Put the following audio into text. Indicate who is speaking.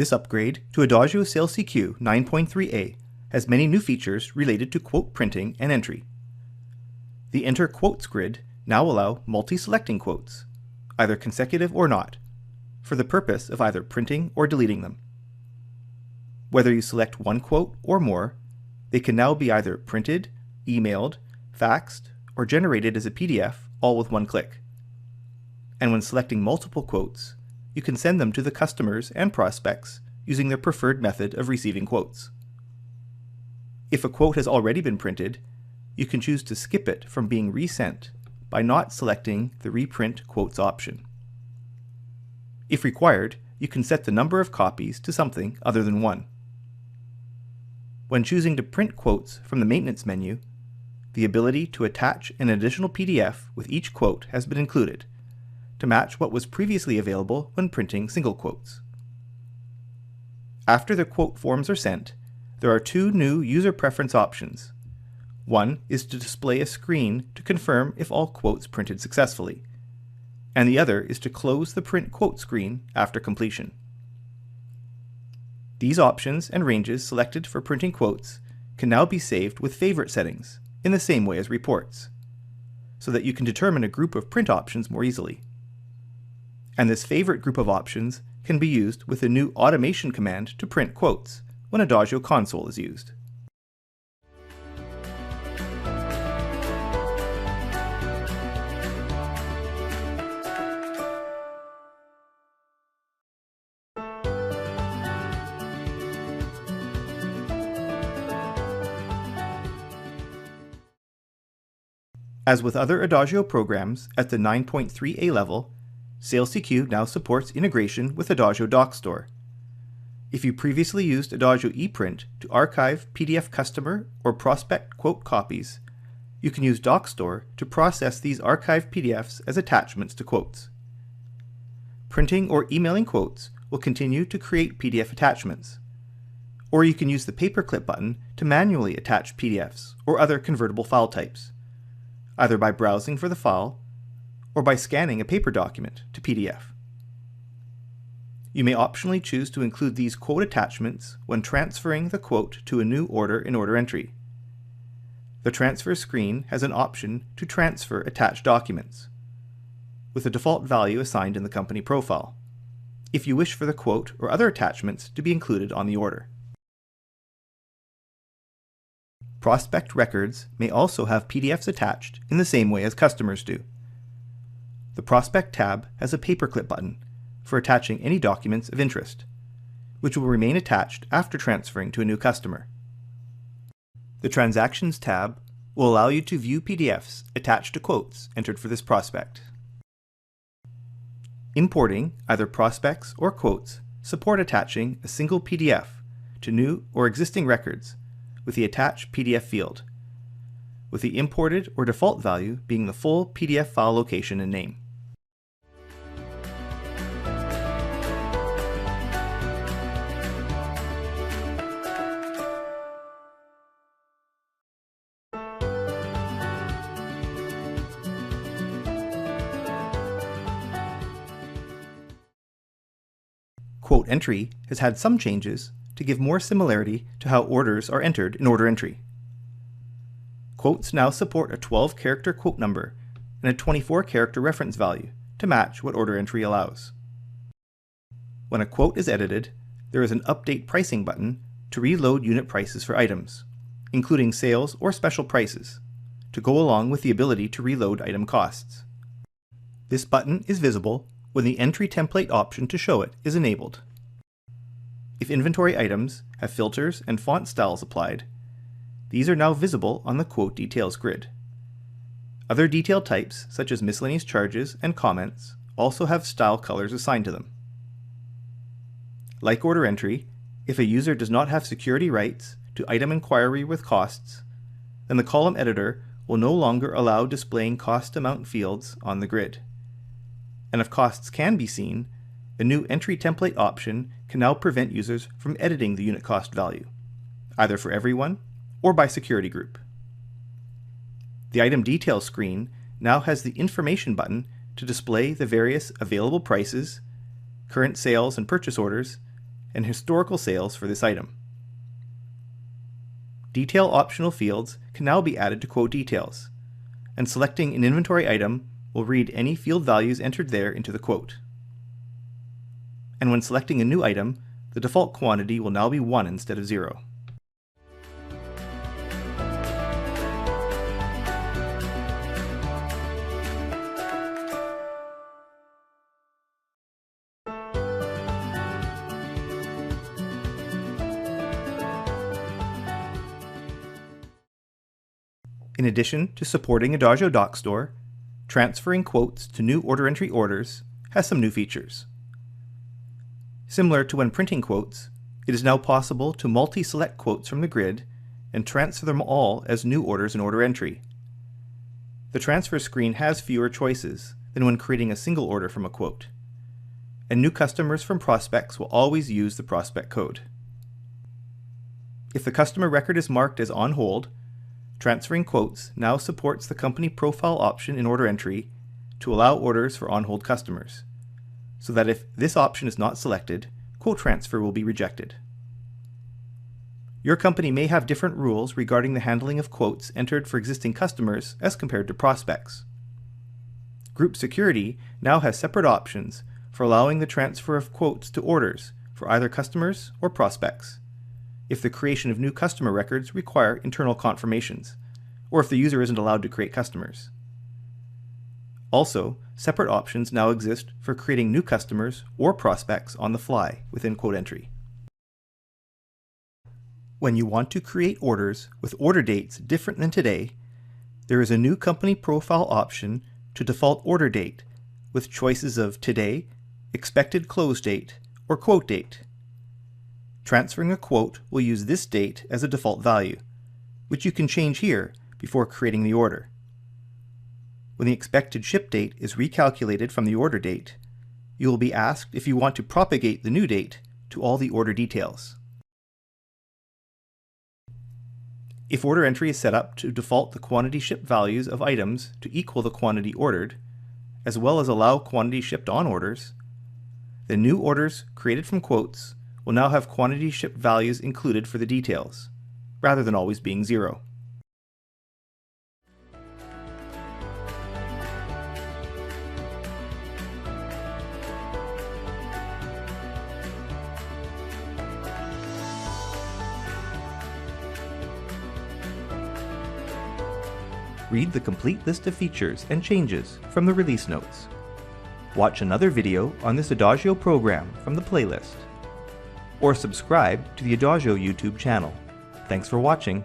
Speaker 1: This upgrade to Adagio SalesCQ 9.3A has many new features related to quote printing and entry. The Enter Quotes grid now allow multi-selecting quotes, either consecutive or not, for the purpose of either printing or deleting them. Whether you select one quote or more, they can now be either printed, emailed, faxed, or generated as a PDF, all with one click. And when selecting multiple quotes, you can send them to the customers and prospects using their preferred method of receiving quotes. If a quote has already been printed, you can choose to skip it from being resent by not selecting the Reprint Quotes option. If required, you can set the number of copies to something other than one. When choosing to print quotes from the Maintenance menu, the ability to attach an additional PDF with each quote has been included, to match what was previously available when printing single quotes. After the quote forms are sent, there are two new user preference options. One is to display a screen to confirm if all quotes printed successfully, and the other is to close the print quote screen after completion. These options and ranges selected for printing quotes can now be saved with favorite settings in the same way as reports, so that you can determine a group of print options more easily. And this favorite group of options can be used with a new automation command to print quotes when Adagio Console is used. As with other Adagio programs at the 9.3A level, SalesCQ now supports integration with Adagio DocStore. If you previously used Adagio ePrint to archive PDF customer or prospect quote copies, you can use DocStore to process these archived PDFs as attachments to quotes. Printing or emailing quotes will continue to create PDF attachments, or you can use the paperclip button to manually attach PDFs or other convertible file types, either by browsing for the file or by scanning a paper document to PDF. You may optionally choose to include these quote attachments when transferring the quote to a new order in order entry. The transfer screen has an option to transfer attached documents, with a default value assigned in the company profile, if you wish for the quote or other attachments to be included on the order. Prospect records may also have PDFs attached in the same way as customers do. The Prospect tab has a paperclip button for attaching any documents of interest, which will remain attached after transferring to a new customer. The Transactions tab will allow you to view PDFs attached to quotes entered for this prospect. Importing either prospects or quotes support attaching a single PDF to new or existing records with the Attach PDF field, with the imported or default value being the full PDF file location and name. Quote entry has had some changes to give more similarity to how orders are entered in order entry. Quotes now support a 12-character quote number and a 24-character reference value to match what order entry allows. When a quote is edited, there is an Update Pricing button to reload unit prices for items, including sales or special prices, to go along with the ability to reload item costs. This button is visible when the Entry Template option to show it is enabled. If inventory items have filters and font styles applied, these are now visible on the Quote Details grid. Other detail types, such as miscellaneous charges and comments, also have style colors assigned to them. Like order entry, if a user does not have security rights to item inquiry with costs, then the column editor will no longer allow displaying cost amount fields on the grid. And if costs can be seen, a new Entry Template option can now prevent users from editing the unit cost value, either for everyone or by security group. The Item Details screen now has the Information button to display the various available prices, current sales and purchase orders, and historical sales for this item. Detail optional fields can now be added to quote details, and selecting an inventory item will read any field values entered there into the quote. And when selecting a new item, the default quantity will now be 1 instead of 0. In addition to supporting Adagio Doc Store, transferring quotes to new order entry orders has some new features. Similar to when printing quotes, it is now possible to multi-select quotes from the grid and transfer them all as new orders in order entry. The transfer screen has fewer choices than when creating a single order from a quote, and new customers from prospects will always use the prospect code. If the customer record is marked as on hold, transferring quotes now supports the company profile option in order entry to allow orders for on-hold customers, so that if this option is not selected, quote transfer will be rejected. Your company may have different rules regarding the handling of quotes entered for existing customers as compared to prospects. Group Security now has separate options for allowing the transfer of quotes to orders for either customers or prospects, if the creation of new customer records require internal confirmations, or if the user isn't allowed to create customers. Also, separate options now exist for creating new customers or prospects on the fly within quote entry. When you want to create orders with order dates different than today, there is a new company profile option to default order date with choices of today, expected close date, or quote date. Transferring a quote will use this date as a default value, which you can change here before creating the order. When the expected ship date is recalculated from the order date, you will be asked if you want to propagate the new date to all the order details. If order entry is set up to default the quantity shipped values of items to equal the quantity ordered, as well as allow quantity shipped on orders, the new orders created from quotes will now have quantity shipped values included for the details, rather than always being 0. Read the complete list of features and changes from the release notes. Watch another video on this Adagio program from the playlist, or subscribe to the Adagio YouTube channel. Thanks for watching.